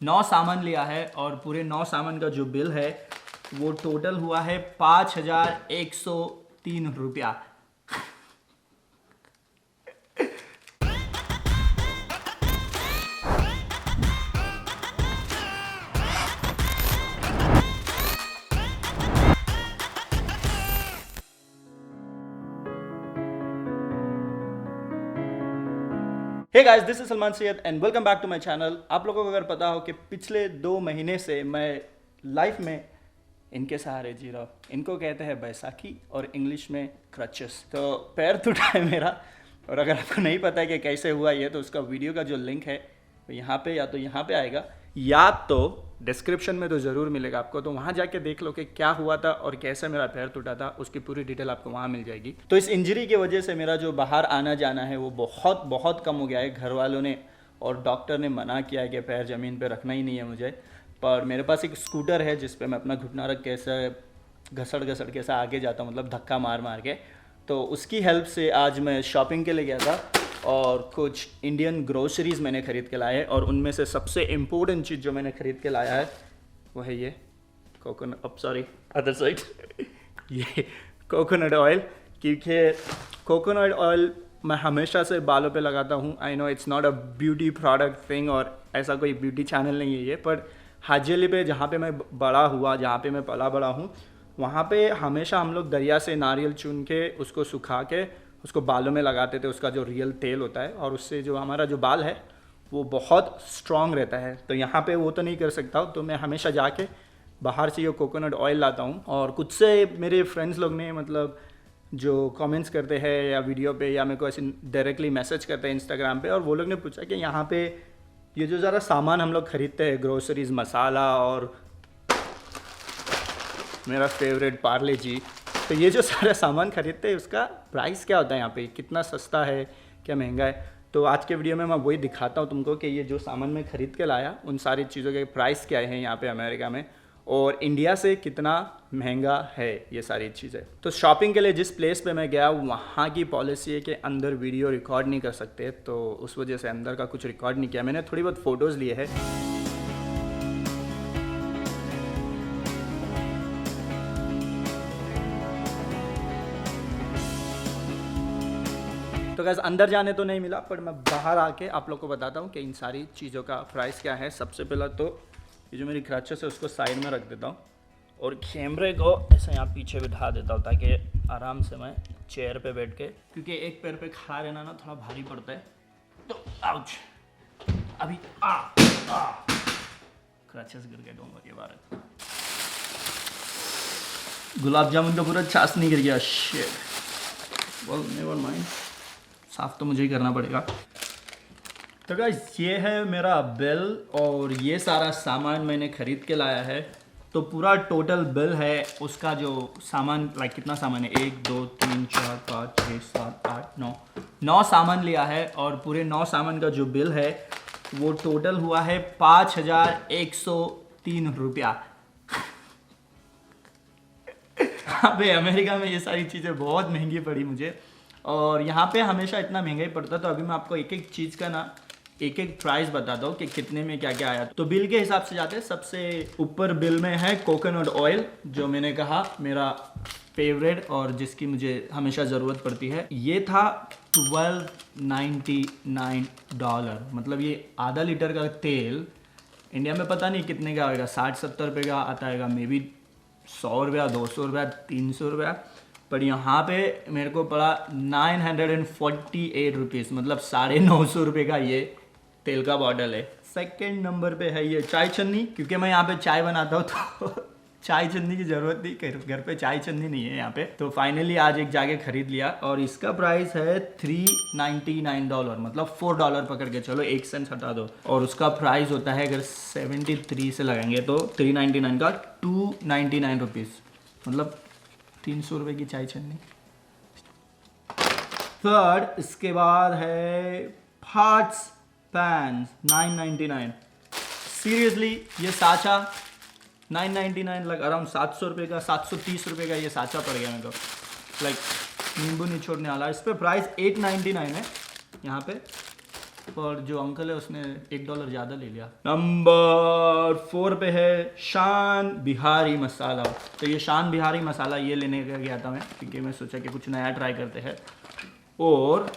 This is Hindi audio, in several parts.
9 सामान लिया है और पूरे 9 सामान का जो बिल है वो टोटल हुआ है 5,103 रुपया। Hey guys, this is Salman Syed and welcome back to my channel. आप लोगों को अगर पता हो कि पिछले 2 महीने से मैं लाइफ में इनके सहारे जी रहा हूँ। इनको कहते हैं बैसाखी और इंग्लिश में क्रचेस। तो पैर टूटा है मेरा, और अगर आपको नहीं पता है कि कैसे हुआ ये, तो उसका वीडियो का जो लिंक है वो यहाँ पे या तो यहाँ पे आएगा या तो डिस्क्रिप्शन में तो ज़रूर मिलेगा आपको। तो वहाँ जाके देख लो कि क्या हुआ था और कैसे मेरा पैर टूटा था, उसकी पूरी डिटेल आपको वहाँ मिल जाएगी। तो इस इंजरी की वजह से मेरा जो बाहर आना जाना है वो बहुत बहुत कम हो गया है। घर वालों ने और डॉक्टर ने मना किया है कि पैर ज़मीन पे रखना ही नहीं है मुझे। पर मेरे पास एक स्कूटर है जिस पे मैं अपना घुटना रख के ऐसे घसड़ घसड़ के ऐसा आगे जाता हूँ, मतलब धक्का मार मार के। तो उसकी हेल्प से आज मैं शॉपिंग के लिए गया था और कुछ इंडियन ग्रोसरीज़ मैंने ख़रीद के लाए हैं। और उनमें से सबसे इम्पोर्टेंट चीज़ जो मैंने ख़रीद के लाया है वो है ये अदर साइड ये कोकोनट ऑयल। क्योंकि कोकोनट ऑयल मैं हमेशा से बालों पे लगाता हूँ। I know it's not a beauty product thing और ऐसा कोई ब्यूटी चैनल नहीं है ये, पर हाजिली पे जहाँ पे मैं बड़ा हुआ, जहाँ पे मैं पला बड़ा हूँ, वहाँ पे हमेशा हम लोग दरिया से नारियल चुन के उसको सुखा के उसको बालों में लगाते थे, उसका जो रियल तेल होता है, और उससे जो हमारा जो बाल है वो बहुत स्ट्रॉन्ग रहता है। तो यहाँ पे वो तो नहीं कर सकता हूँ, तो मैं हमेशा जाके बाहर से ये कोकोनट ऑयल लाता हूँ। और कुछ से मेरे फ्रेंड्स लोग ने मतलब जो कमेंट्स करते हैं या वीडियो पे या मेरे को ऐसे डायरेक्टली मैसेज करते हैं इंस्टाग्राम पे, और वो लोग ने पूछा कि यहाँ पे ये जो ज़रा सामान हम लोग ख़रीदते हैं, ग्रोसरीज, मसाला और मेरा फेवरेट पार्ले जी, तो ये जो सारा सामान खरीदते हैं उसका प्राइस क्या होता है यहाँ पे, कितना सस्ता है, क्या महंगा है। तो आज के वीडियो में मैं वही दिखाता हूँ तुमको कि ये जो सामान मैं ख़रीद के लाया उन सारी चीज़ों के प्राइस क्या है यहाँ पे अमेरिका में, और इंडिया से कितना महंगा है ये सारी चीज़ें। तो शॉपिंग के लिए जिस प्लेस पे मैं गया वहाँ की पॉलिसी है कि अंदर वीडियो रिकॉर्ड नहीं कर सकते, तो उस वजह से अंदर का कुछ रिकॉर्ड नहीं किया। मैंने थोड़ी बहुत फ़ोटोज़ लिए हैं। तो गैस अंदर जाने तो नहीं मिला, पर मैं बाहर आके आप लोग को बताता हूँ कि इन सारी चीज़ों का प्राइस क्या है। सबसे पहला तो ये जो मेरी क्रचेस है उसको साइड में रख देता हूँ और कैमरे को ऐसे यहाँ पीछे बिठा देता हूँ ताकि आराम से मैं चेयर पे बैठ के, क्योंकि एक पैर पे खड़ा रहना ना थोड़ा भारी पड़ता है। तो आउच, अभी क्रचेस गिर गए, don't worry about it. Gulab jamun का पूरा चाशनी गिर गया, शिट। वेल नेवर माइंड, साफ तो मुझे ही करना पड़ेगा। तो गाइस ये है मेरा बिल और ये सारा सामान मैंने ख़रीद के लाया है। तो पूरा टोटल बिल है उसका जो सामान, लाइक कितना सामान है, 1 2 3 4 5 6 7 8 9 सामान लिया है और पूरे 9 सामान का जो बिल है वो टोटल हुआ है 5,103 रुपया। यहाँ पे अमेरिका में ये सारी चीज़ें बहुत महंगी पड़ी मुझे, और यहाँ पे हमेशा इतना महंगा ही पड़ता। तो अभी मैं आपको एक एक चीज़ का ना एक एक प्राइस बताता हूँ कि कितने में क्या क्या आया। तो बिल के हिसाब से जाते हैं। सबसे ऊपर बिल में है कोकोनट ऑयल, जो मैंने कहा मेरा फेवरेट और जिसकी मुझे हमेशा ज़रूरत पड़ती है। ये था $12.99, मतलब ये आधा लीटर का तेल इंडिया में पता नहीं कितने का होगा, 60-70 रुपये का आता है, मे बी 100 रुपया, 200 रुपया, 300 रुपया। पर यहाँ पे मेरे को पड़ा 948 रुपीज़, मतलब 950 रुपये का ये तेल का बॉटल है। सेकंड नंबर पे है ये चाय छन्नी, क्योंकि मैं यहाँ पे चाय बनाता हूँ तो चाय छन्नी की ज़रूरत नहीं, घर पे चाय छन्नी नहीं है यहाँ पे। तो फाइनली आज एक जाके ख़रीद लिया और इसका प्राइस है $399, मतलब $4 पकड़ के चलो, 1 सेंट हटा दो। और उसका प्राइस होता है अगर 73 से लगाएंगे तो 399 का 299 रुपीज़, मतलब 300 रुपये की चाय छन्नी। थर्ड इसके बाद है पार्ट्स पैंस, 999। सीरियसली ये साचा 999, लाइक अराउंड 700 रुपये का, 730 रुपये का ये साचा पड़ गया मेरे को, लाइक नींबू निचोड़ने वाला। इस पर प्राइस 899 है यहाँ पे। और जो अंकल है उसने $1 ज़्यादा ले लिया। नंबर 4 पे है शान बिहारी मसाला। तो ये शान बिहारी मसाला ये लेने गया था मैं, क्योंकि मैं सोचा कि कुछ नया ट्राई करते हैं। और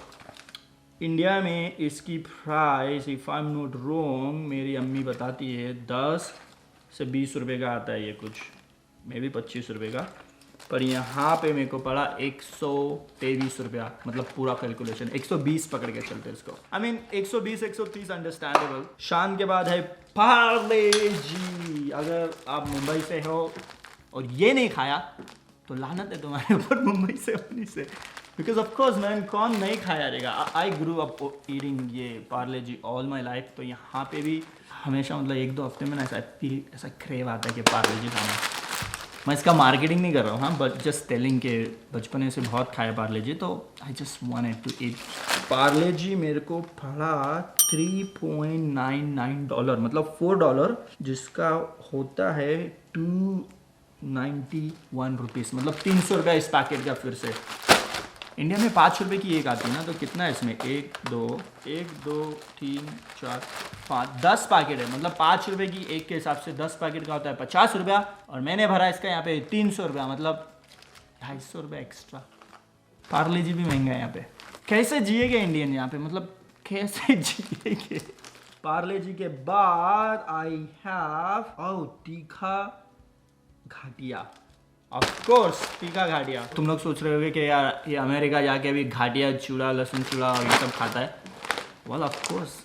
इंडिया में इसकी price if I am not wrong, मेरी अम्मी बताती है 10 से 20 रुपये का आता है ये, कुछ मे भी 25 रुपये का, पर यहाँ पे मेरे को पड़ा 123 रुपया, मतलब पूरा कैलकुलेशन 120 पकड़ के चलते इसको। I mean 120 130 understandable. शान के बाद है पार्ले जी। अगर आप मुंबई से हो और ये नहीं खाया तो लानत है तुम्हारे ऊपर मुंबई से होने से, बिकॉज ऑफकोर्स मैन, कौन नहीं खाया रहेगा। आई ग्रू अप ईटिंग ये पार्ले जी ऑल माई लाइफ। तो यहाँ पे भी हमेशा मतलब 1-2 हफ्ते में ना ऐसा क्रेव आता है कि पार्ले जी खाना। मैं इसका मार्केटिंग नहीं कर रहा हूँ, हाँ, बट जस्ट टेलिंग के बचपन से बहुत खाया पार्ले जी, तो I just wanted to eat. Parle G मेरे को पड़ा $3.99, मतलब $4, जिसका होता है 291 रुपीज़, मतलब 300 रुपये इस पैकेट का। फिर से इंडिया में 5 रुपये की एक आती है ना, तो कितना है इसमें? 1 2 3 4 5 10 पैकेट है, मतलब 5 रुपये की एक के हिसाब से 10 पैकेट का होता है 50 रुपया, और मैंने भरा इसका यहाँ पे 300 रुपया, मतलब 250 रुपये एक्स्ट्रा। पार्ले जी भी महंगा है यहाँ पे। कैसे जिएगा इंडियन यहाँ पे, मतलब कैसे जिएंगे? पार्ले जी के बाद आई हैव तीखा घाटिया। ऑफ कोर्स तीखा घाटिया। तुम लोग सोच रहे होगे कि यार ये अमेरिका जाके भी घाटिया चूड़ा, लहसुन चूड़ा और ये सब खाता है। Well of course,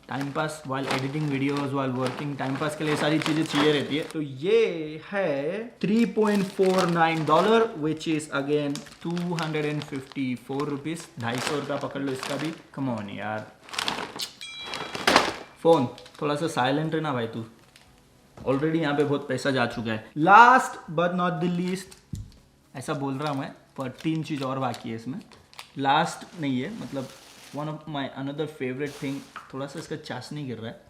time pass while editing videos, while working, time pass के लिए सारी चीज़ें चाहिए रहती है। तो ये है $3.49, विच इज़ अगेन 254 रुपीज़। 250 रुपया पकड़ लो इसका भी। कम ऑन यार, फ़ोन थोड़ा सा साइलेंट है ना भाई तू, ऑलरेडी यहाँ पे बहुत पैसा जा चुका है। Last but not the least, ऐसा बोल रहा हूँ मैं, पर 3 चीज़ और बाकी है इसमें। लास्ट नहीं है, मतलब one of my another favourite thing, थोड़ा सा इसका चाशनी गिर रहा है,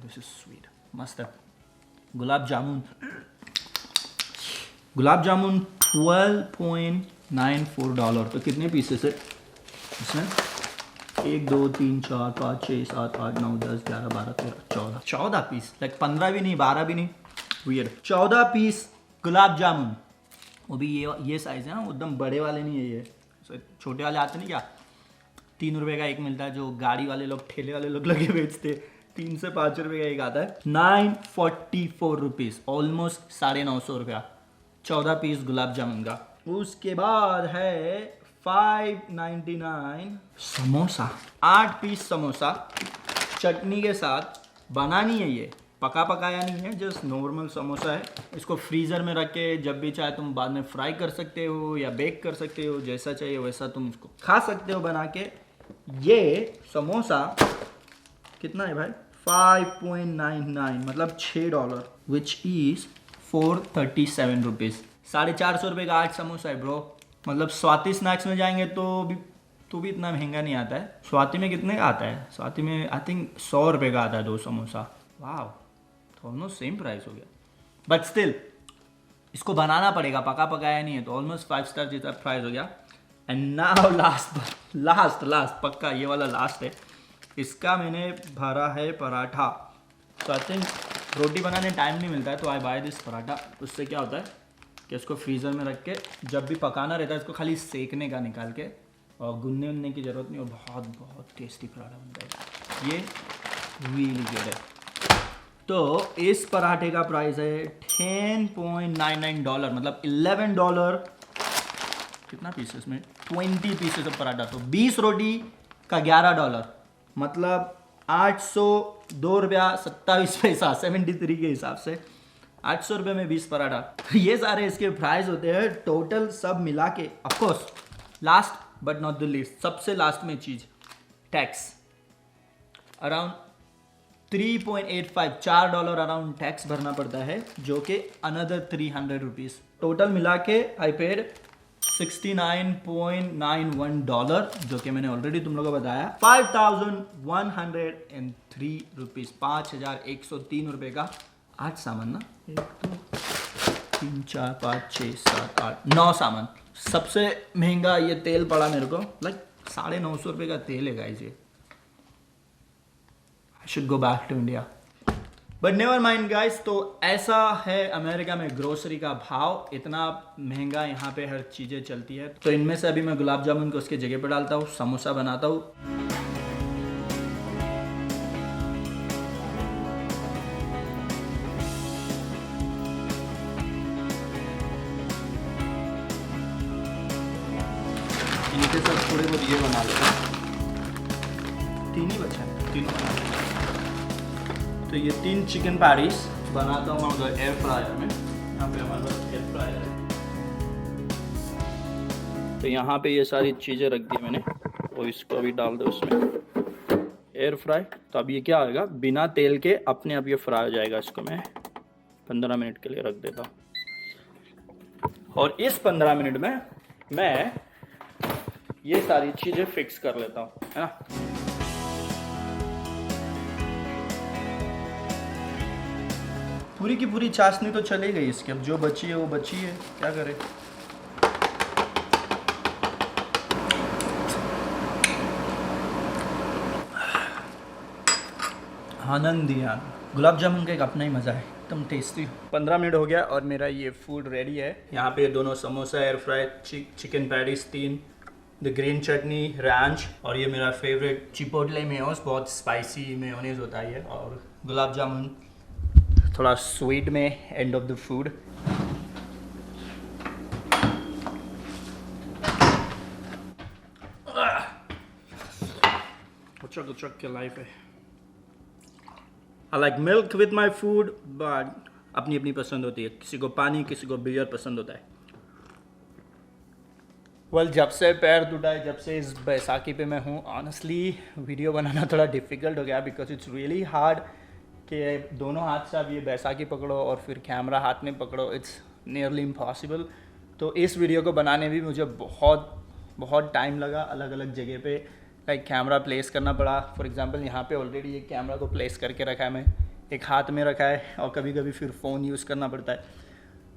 दिस इज स्वीट, मस्त है। गुलाब जामुन, गुलाब जामुन $12.94। तो कितने पीसेस है इसमें? 1 2 3 4 5 6 7 8 9 10 11 12 13 14 पीस, लाइक 15 भी नहीं 12 भी नहीं, वियर्ड। 14 पीस गुलाब जामुन, वो भी ये साइज़ है ना, एकदम बड़े वाले नहीं है ये, छोटे वाले आते नहीं क्या, 3 रुपये का एक मिलता है, जो गाड़ी वाले लोग, ठेले वाले लोग लगे बेचते, 3 से 5 रुपये का एक आता है। 944 रुपीज़, ऑलमोस्ट 950 रुपया, 14 पीस गुलाब जामुन का। उसके बाद है 599 समोसा, 8 पीस समोसा चटनी के साथ। बनानी है ये, पका पकाया नहीं है, जस्ट नॉर्मल समोसा है। इसको फ्रीज़र में रख के जब भी चाहे तुम बाद में फ्राई कर सकते हो या बेक कर सकते हो, जैसा चाहिए वैसा तुम इसको खा सकते हो बना के। ये समोसा कितना है भाई? 5.99, मतलब $6, विच इज़ 437 रुपीज़। 450 रुपये का 8 समोसा है ब्रो। मतलब स्वाति स्नैक्स में जाएंगे तो भी इतना महंगा नहीं आता है। स्वाति में कितने का आता है? स्वाति में आई थिंक 100 रुपये का आता है 2 समोसा। वाह, तो ऑलमोस्ट सेम प्राइस हो गया, बट स्टिल इसको बनाना पड़ेगा, पका पकाया नहीं है, तो ऑलमोस्ट 5 स्टार जितना प्राइस हो गया। एंड नाउ लास्ट पक्का ये वाला लास्ट है। इसका मैंने भरा है पराठा। तो आई थिंक रोटी बनाने टाइम नहीं मिलता है, तो आई बाय दिस पराठा। उससे क्या होता है कि इसको फ्रीज़र में रख के जब भी पकाना रहता है, इसको खाली सेकने का निकाल के, और गुनने उनने की ज़रूरत नहीं, और बहुत बहुत टेस्टी पराठा बनता है ये, रियली गुड है। तो इस पराठे का प्राइस है $10.99, मतलब $11। कितना पीसेस में? 20 पीसेस ऑफ पराठा, तो 20 रोटी का $11, मतलब 802 रुपया 27 पैसा, 73 के हिसाब से 800 रुपये में 20 पराठा। ये सारे इसके प्राइस होते हैं टोटल सब मिला के। Of course last but not the least, सबसे लास्ट में चीज़, टैक्स। अराउंड 3.85 $4 अराउंड टैक्स भरना पड़ता है, जो कि अनदर 300 रुपीज़। टोटल मिला के आई पेड $69.91, जो कि मैंने ऑलरेडी तुम लोगों को बताया। 5103 रुपीज़, 5103 रुपये का 8 सामान ना, 1 2 3 4 5 6 7 8 9 सामान। सबसे महंगा ये तेल पड़ा मेरे को, लाइक ₹950 का तेल है गाइस ये। I should go back to India, but never mind guys. तो ऐसा है अमेरिका में ग्रोसरी का भाव, इतना महंगा यहाँ पे हर चीज़ें चलती है। तो इनमें से अभी मैं गुलाब जामुन को उसके जगह पे डालता हूँ, समोसा बनाता हूँ। इनके साथ थोड़े बहुत ये बना लेता हूँ, 3 ही बचा है, तीनों बना लेता हूँ। तो ये 3 चिकन पैटीज बनाता हूँ अगर एयर फ्रायर में। यहाँ पे हमारे पास एयर फ्रायर है, तो यहाँ पे ये सारी चीज़ें रख दी मैंने, और इसको अभी डाल दो उसमें एयर फ्राई। तो अब ये क्या होगा, बिना तेल के अपने आप ये फ्राई हो जाएगा। इसको मैं 15 मिनट के लिए रख देता हूँ, और इस 15 मिनट में मैं ये सारी चीज़ें फिक्स कर लेता हूँ, है ना। पूरी की पूरी चाशनी तो चली गई इसकी, अब जो बची है वो बची है, क्या करें। आनंद दिया। गुलाब जामुन का एक अपना ही मज़ा है, एकदम टेस्टी। 15 मिनट हो गया और मेरा ये फूड रेडी है। यहाँ पे दोनों samosa, air fry, chicken patties 3, the green chutney, ranch, और ये मेरा फेवरेट चिपोटले मेयोनीज, बहुत स्पाइसी मेयोनीज होता है ये, और गुलाब जामुन थोड़ा स्वीट में एंड ऑफ द फूड। उचक के लाइफ है। I like milk with my food, but अपनी अपनी पसंद होती है, किसी को पानी, किसी को बियर पसंद होता है। जब से पैर टूटा है, जब से इस बैसाखी पे मैं हूँ, ऑनेस्टली वीडियो बनाना थोड़ा डिफ़िकल्ट हो गया, बिकॉज इट्स रियली हार्ड कि दोनों हाथ से आप ये बैसाखी पकड़ो और फिर कैमरा हाथ में पकड़ो, इट्स नियरली इम्पॉसिबल। तो इस वीडियो को बनाने भी मुझे बहुत टाइम लगा, अलग अलग जगह पे लाइक कैमरा प्लेस करना पड़ा। फॉर एग्जांपल यहाँ पे ऑलरेडी एक कैमरा को प्लेस करके रखा है, मैं एक हाथ में रखा है, और कभी कभी फिर फ़ोन यूज़ करना पड़ता है।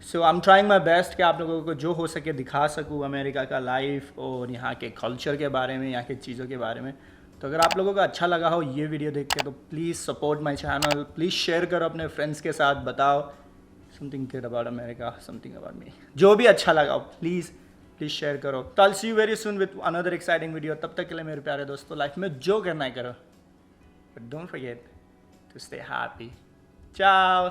So I am trying my best कि आप लोगों को जो हो सके दिखा सकूँ अमेरिका का लाइफ और यहाँ के कल्चर के बारे में, यहाँ के चीज़ों के बारे में। तो अगर आप लोगों को अच्छा लगा हो ये वीडियो देख के, तो please support my channel, please share करो अपने फ्रेंड्स के साथ, बताओ something good about America, something about me, जो भी अच्छा लगा हो प्लीज़ शेयर करो। तो I see you very soon with another exciting video. तब तक के लिए मेरे प्यारे दोस्तों, लाइफ में जो करना है करो, but don't forget to stay happy. चाओ।